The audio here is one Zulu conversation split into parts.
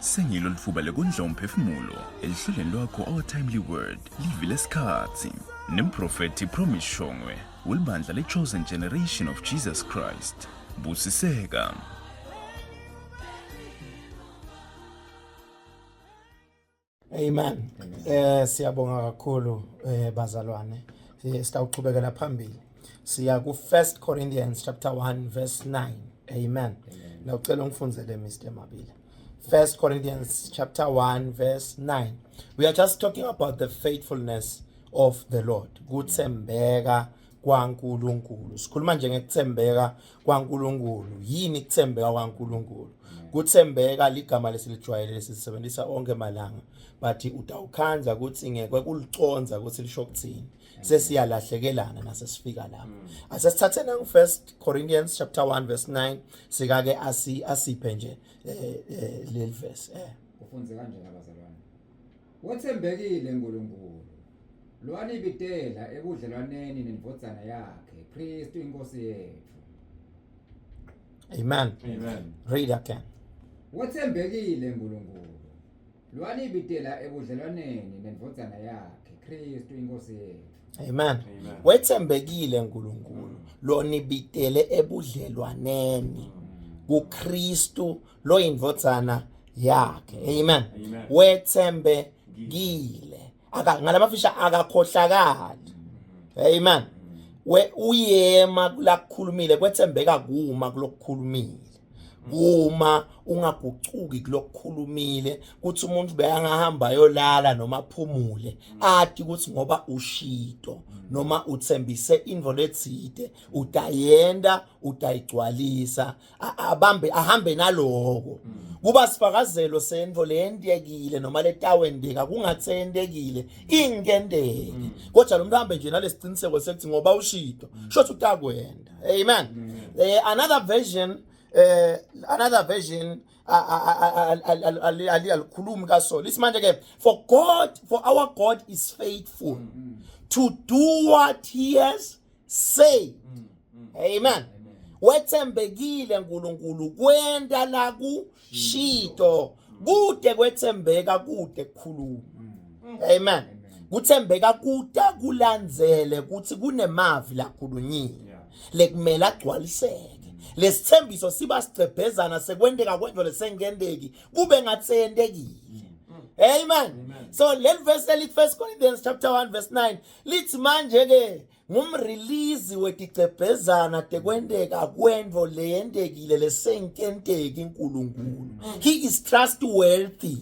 Sengilo lifuba lekondla umphefumulo elihlelweni lwakho Our Timely Word livile lesikhathi nemprofeti Promise Shongwe ulibandla le-Chosen Generation of Jesus Christ. Busiseka. Amen. Siyabonga kakhulu bazalwane. Sitawuqhubekela phambili. Siya ku 1 Corinthians chapter 1 verse 9. Amen. Nawucela ungifunzele Mr. Mabile. 1 Corinthians chapter 1 verse 9. We are just talking about the faithfulness of the Lord. Kuthembeka kwaNkulunkulu. Sikhuluma nje ngekuthembeka kwaNkulunkulu. Yini ukuthembeka kwaNkulunkulu? Kuthembeka ligama lesilijwayele lesisebenzisa onke malanga. But utawukhanza ukuthi ngeke kuliconza ukuthi lisho ukuthini. Sesiyalahlekelana nasesifika lapha. Asesithathe nangu 1 Corinthians chapter 1 verse 9 sikake asiphe nje leli verse. Ufunze kanje abazalwane. Wethembekile uNkulunkulu. Lwanibitela ebudlelwaneni nendvodzana yakhe, Kristu inkosi yethu. Amen. Amen. Read again. Wethembekile uNkulunkulu. Lwanibitela ebudlelwaneni nendvodzana yakhe, Kristu inkosi yethu. Amen. Wethembekile uNkulunkulu. Lonibitele ebudlelwaneni kuKristu lo indvodzana yakhe. Amen. Wethembekile. Ngalamafisha akakhohlakali. Amen. Uyema kulakukhulumile kwethembeka kuma kulokukhulumile. Uma ungagucuki kulokukhulumile kuthi umuntu beyangahamba yolala noma aphumule athi ukuthi ngoba ushito noma uthembise indvo letsite utayenda utayigcwalisa ahambe naloko kuba sifakazelo sendvo leyendekile noma letawendeka kungatsendekile ingenteke kodwa lo muntu ahambe nje nalesiqiniseko sekuthi ngoba ushito shothi utakwenda. Amen. Another version alikhulumi kaSol lithi manje ke for our God is faithful to do what he has said. Amen. Wethembekile uNkulunkulu kwenta la kushito kude kwethembeka kude kukhuluma. Amen. Kuthembeka kuda kulandzele ukuthi kunemavi lakhulunyiwe lekumela agcwaliseke. Lesithembiso siba sicebhezana sekwendeka kwendlo lesengendeki kube ngatsendekile. Amen. So let verse elithi 1 Corinthians chapter 1 verse 9 lithi manje ke ngumrelease weticebhezana tekwendeka kwendlo leyendekile lesenkenteki uNkulunkulu. He is trustworthy.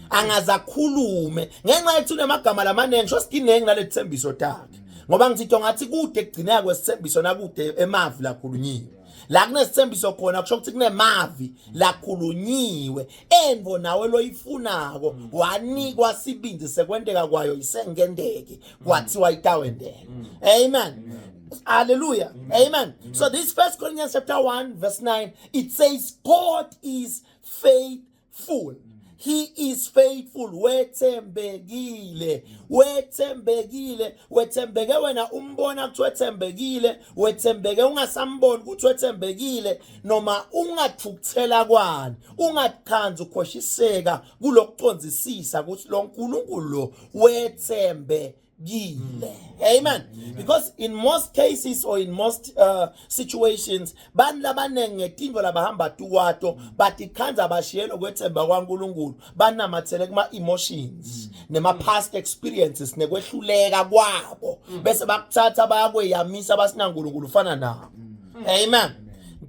Angazakhulume ngenxa yethu nemagama lamaningi shosidinenge nalethembiso takhe. Ngoba ngithitho ngathi kude kugcineka kwesithembiso nakude emavi lakhulunyiwe. La kunesithembiso khona kusho ukuthi kunemavi lakhulunyiwe envo nawe loyifunako wanikwa sibindi sekwendeka kwayo isengendeke kwathiwa itawendeka. Amen. Hallelujah. Amen. So this 1 Corinthians chapter 1 verse 9 it says God is faithful. He is faithful. Wethembekile. Wethembeke wena umbona kuthi wethembekile. Wethembeke ungasamboni kuthi wethembekile noma ungathukuthela kwani. Ungathikhanzi ukhoshiseka kulokucondzisisa ukuthi lo nkulunkulu lo wethembekile. Amen. Because in most cases or in most situations bantu labanenge ngetindvo labahamba tukwato batikhanza abashiyelo kwethemba kwaNkulunkulu banamathele kuma emotions nema past experiences nekwehluleka kwabo bese bakuthatha bayakweyamisa basinaNkulunkulu ufana nabo. Amen.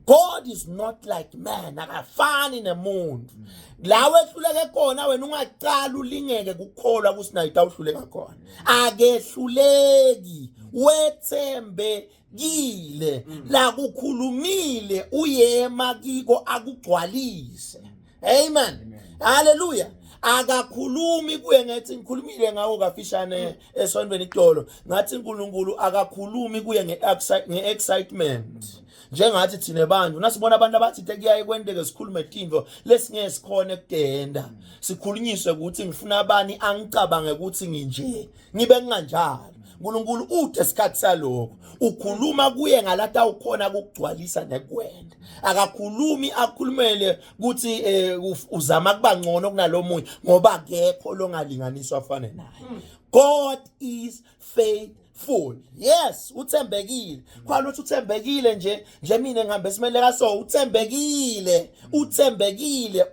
God is not like man, akafani nemuntu. La wehluleke khona wena ungaqala ulingeke kukholwa kusinayo utawuhluleka khona. Akehluleki, wethembekile, la kukhulumile uyema kiko akugcwalise. Amen. Hallelujah. Akakhulumi kuye ngathi ngikhulumile ngawo kafishane esondweni itolo ngathi uNkulunkulu akakhulumi kuye ngeexcitement njengathi thina bantu nasibona abantu abathi kuyaye kwendeke sikhulume tindvo lesingeke sikhone kudenda sikhulunyiswe ukuthi ngifuna abani angicabange ukuthi nginje ngibe nginganjalo uNkulunkulu ude isikhathi salokho ukhuluma kuye ngalatha ukhona ukugcwalisa nekwenda akakhulumi akhulumele ukuthi uzama kuba ngcono kunalomunye ngoba akekho longalinganiswa afane naye. God is faithful. Yes, uthembekile. Khona uthi uthembekile nje mina ngihambe simeleka so uthembekile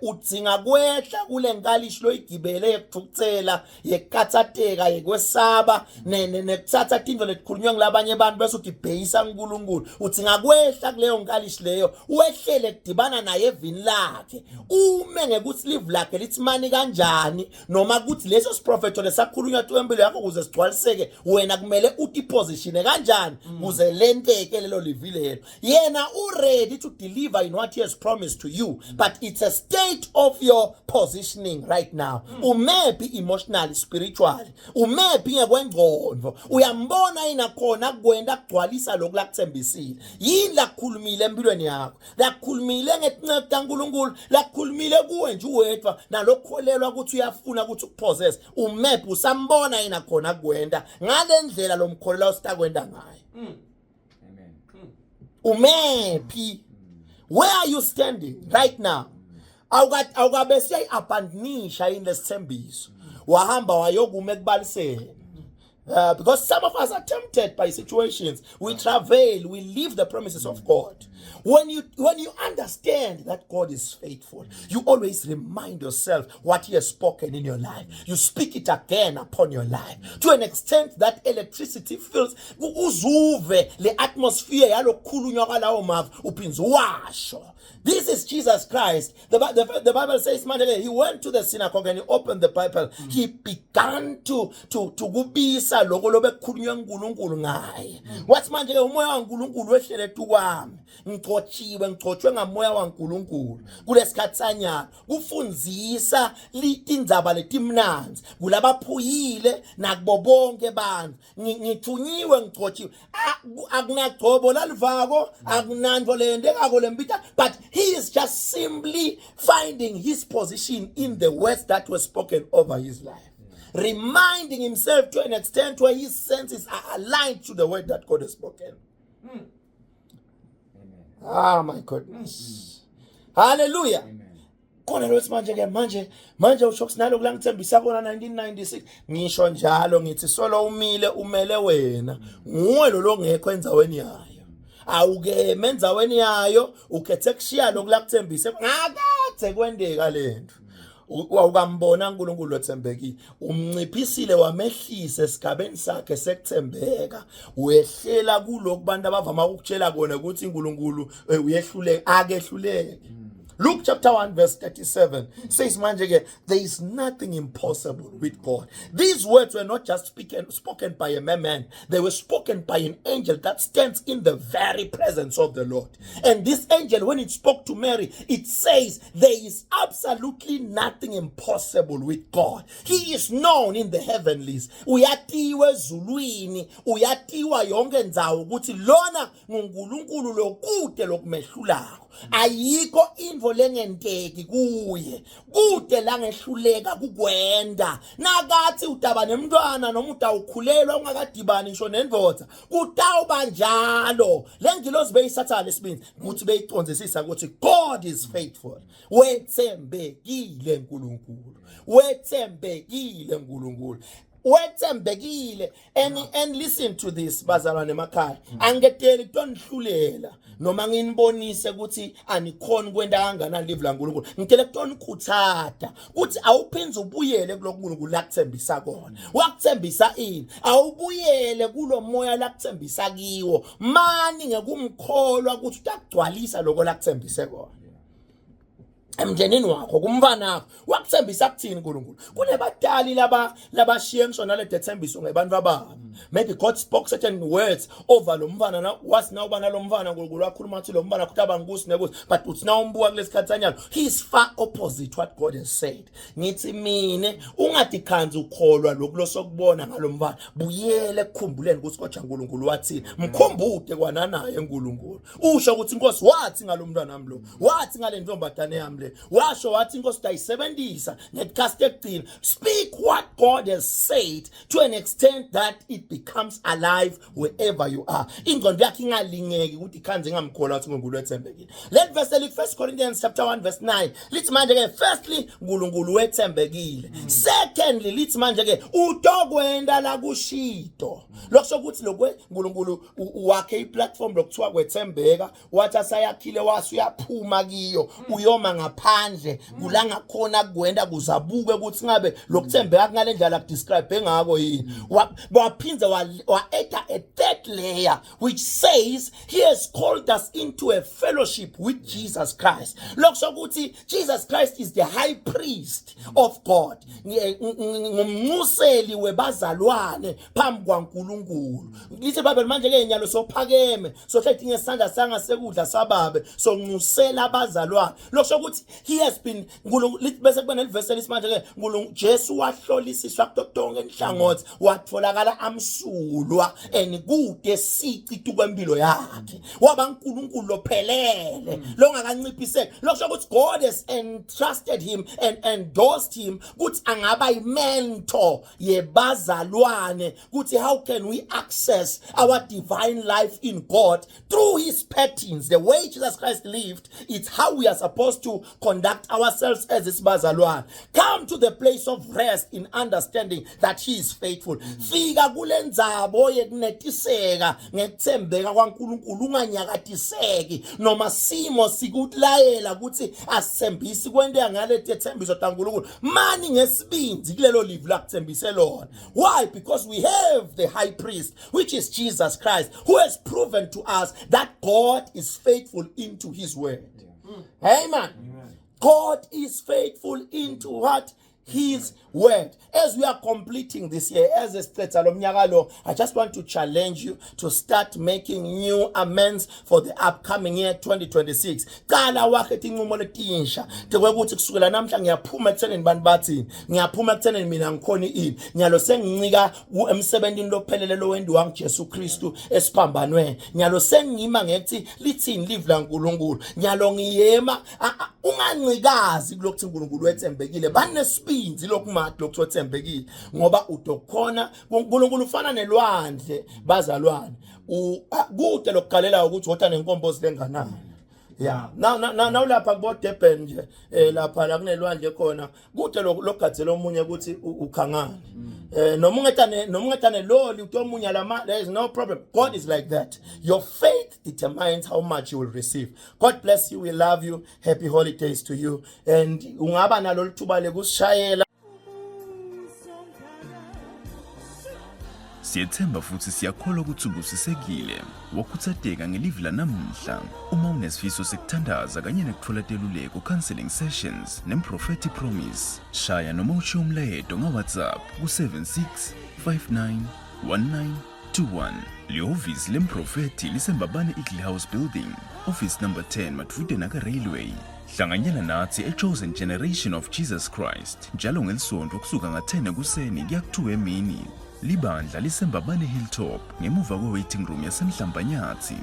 udzinga kwehla kule nkalishi loyigibele yekuthukuthela yekukathateka yekwesaba nekuthatha tindlo letikhulunywa ngilabanye abantu bese ugibheyisa uNkulunkulu udzinga kwehla kuleyo nkalishi leyo wehlele kudibana naye evini lakhe ume ngekuthi live lakhe lithi mani kanjani noma ukuthi leso siprofeto lesakhulunywa twempilo yakho ukuze sigcwaliseke wena kumele utiposition kanjani kuze lenteke lelo livilelo yena ready to deliver in what he has promised to you, but it's a state of your positioning right now. Maybe emotionally, spiritually, maybe ngekwenqondo uyambona ina khona kwenda kugcwalisa lokhu lakuthembisile yini lakukhulumile empilweni yakho lakukhulumile ngetinceku kaNkulunkulu lakukhulumile kuwe nje uwedwa nalokukholelwa ukuthi uyafuna ukuthi ukupossess maybe usambona ina khona kwenda ngalendlela lomkholelwa usitakwenda ngayo. Maybe where are you standing right now? Awukabe siyayiabandonisha in lesithembiso wahamba wayokume ekubaliseni. Because some of us are tempted by situations. We travail, we leave the promises of God. When you understand that God is faithful, you always remind yourself what He has spoken in your life. You speak it again upon your life. To an extent that electricity feels uzuve le atmosphere yalo khulunywa kwalawo mavu uphinze washo. This is Jesus Christ. The Bible says, man, he went to the synagogue and he opened the Bible. He began to kubisa lokho lobe kukhulunywa uNkulunkulu ngaye. Wathi manje umoya kaNkulunkulu wehlele tukwami. Ngicotshwe ngamoya kaNkulunkulu. Kulesikhathi sanyana kufundzisa litindzaba letimnanzi. Kulabaphuyile nakubo bonke abantu. Ngithunyiwe ngicotshiwe. Akunagcobo lalivako, akunanto lendekako lempita, but he is just simply finding his position in the words that were spoken over his life. Reminding himself to an extent where his senses are aligned to the word that God has spoken. Ah, my goodness. Hallelujah. Khona lo manje ushoks nalo kulangithembisa kona 1996 ngisho njalo ngithi solo umele wena nguwe lo ngekho enzaweni yayo awuke menzaweni yayo ukhethe kushiya lokulakuthembisa ngakathe kwendeka lento awukambona uNkulunkulu othembekile umnciphisile wamehlisa esigabeni sakhe sekuthembeka wehlela kuloko bantu abavama ukutshela kona ukuthi uNkulunkulu uyehluleka akehluleke. Luke chapter 1 verse 37 says, there is nothing impossible with God. These words were not just spoken by a man. They were spoken by an angel that stands in the very presence of the Lord. And this angel, when it spoke to Mary, it says there is absolutely nothing impossible with God. He is known in the heavenlies. Uyatiwe zulwini, uyatiwa yonke ndzawo ukuthi lona nguNkulunkulu lokude lokumehlulako. Ayikho info lengenteki kuye kude la ngehluleka kukwenda nakathi utaba nemntwana noma utawukhulelwa ungakadibani ngisho nendoda kutawuba njalo lengilozi beyisatha lesibindi ukuthi beyicondzisisa ukuthi God is faithful. Wethembekile uNkulunkulu wethembekile and listen to this bazalwane emakhaya angeteli tonihlulela noma nginibonise ukuthi anikhona kwenda kangakanani live la uNkulunkulu ngitele kutonikhuthatha ukuthi awuphinze ubuyele kulo uNkulunkulu lakuthembisa kona wakuthembisa ini awubuyele kulo moya lakuthembisa kiwo mani ngekumkholwa ukuthi utakugcwalisa lokho lakuthembise kona emndenini wakho kumfana wakho wakuthembisa kuthini uNkulunkulu kunebadali labashiye ngisho nale dethembiso ngebantu ababo. Maybe God spoke certain words over lo mfana na wasi na ubana lo mfana uNkulunkulu wakhuluma ukuthi lo mfana kutaba ngukusi nekusi but uthi na umbuka kulesikhathi sanyalo he is far opposite what God has said. Ngithi mine ungadikhanzi ukholwa lokho losokubona ngalo mfana buyele ekukhumbuleni ukuthi kodwa uNkulunkulu wathini mkhumbude kwananaye uNkulunkulu usho ukuthi inkosi wathi ngalo mntwana nami lo wathi ngale ntombazane yami washo wathi inkosi utayisebenzisa ngecast ekugcina. Speak what God has said to an extent that it it becomes alive wherever you are. Ingqondo yakhe ingalingeki ukuthi ikhanze ngamkholwa ukuthi uNkulunkulu wethembekile. Let verse lithi 1 Corinthians chapter 1 verse 9. Lithi manje ke firstly uNkulunkulu wethembekile. Secondly lithi manje ke utokwenda la kushito. Lokusokuthi lokwe uNkulunkulu wakhe iplatform lokuthiwa kwethembeka wathi asayakhile wase uyaphuma kiyo uyoma ngaphandle kulanga khona kwenda kuzabuke ukuthi ngabe lokuthembeka ngale ndlela describe ngako yini waphinza wa-add a third layer which says he has called us into a fellowship with Jesus Christ. Lokusokuthi Jesus Christ is the high priest of God, ngumnxuseli webazalwane phambi kwaNkulunkulu. Lithi iBhayibheli manje ke inyalo sophakeme sohlethi ngesandla sanga sekudla sababe sonxusela abazalwane. Lokusokuthi he has been lithi bese kuba nelivesi lesimanje ke Jesu wahlolisiswa kutonke inhlangothi watfolakala amsulwa kude sici kwempilo yakhe waba uNkulunkulu lophelele longakanciphiseki. Lokusokuthi God has entrusted him and endorsed him ukuthi angaba imentor yebazalwane ukuthi how can we access our divine life in God through his patterns. The way Jesus Christ lived, it's how we are supposed to conduct ourselves as isibazalwane. Come to the place of rest in understanding that he is faithful. Fika kulendzabo yekunetiseka ngekuthembeka kwaNkulunkulu unganyakatiseki noma simo sikutlayela ukuthi asithembisi kwento yangale tethembiso taNkulunkulu mani ngesibinzi kulelo live lakuthembise lona. Why? Because we have the high priest which is Jesus Christ who has proven to us that God is faithful into his word. Amen. God is faithful into what? His word. As we are completing this year, as a state I just want to challenge you to start making new amends for the upcoming year 2026. Kala wakhethi inqumo letinsha tekwekuthi kusukela namhla ngiyaphuma ekuthenini bantu bathini ngiyaphuma ekuthenini mina ngikhona ini nyalo sengincika emsebenzini lophelele lowendi wangu Jesu Kristu esiphambanweni nyalo sengima ngethi lithini live la uNkulunkulu nyalo ngiyema ungancikazi kulokuthi uNkulunkulu wethembekile banesibinzi lokumati lokuthembekile ngoba udokhona uNkulunkulu ufana nelwandle bazalwane kude lokuqalela ukuthi wotha nenkombozi lenganani. Yeah, now lapha kubo Durban nje lapha la kunelwandle khona kude lokugadzela omunye ukuthi ukhangana noma ungetane loli utomunye lama, there is no problem. God is like that. Your faith determines how much you will receive. God bless you. We love you. Happy holidays to you. And ungaba nalo lithuba lekusishayela. Siyethemba futhi siyakholwa ukuthi ubusisekile wakuthatheka ngelive namuhla. Uma unesifiso sekuthandaza kanye nekuthola teluleko counseling sessions neProphetic Promise shaya noma ushiye umlayeto ngoWhatsApp ku76591921. Lihhovisi leMprofeti liseMbabane Eagle House Building, office number 10 Matfude Naka Railway. Hlanganyela nathi eChosen Generation of Jesus Christ njalo ngelisonto kusuka nga10 ekuseni kuya ku2 emini. Libandla liseMbabane Hilltop ngemuva kwe-waiting room yaseMhlambanyathi.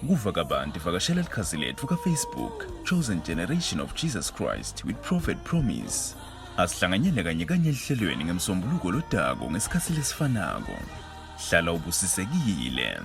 Kuva kabanti vakashela likhasi lethu kaFacebook Chosen Generation of Jesus Christ with Prophet Promise. Asihlanganyele kanye elihlelweni ngemsombuluko lodako ngesikhathi lesifanako. Hlala ubusisekile.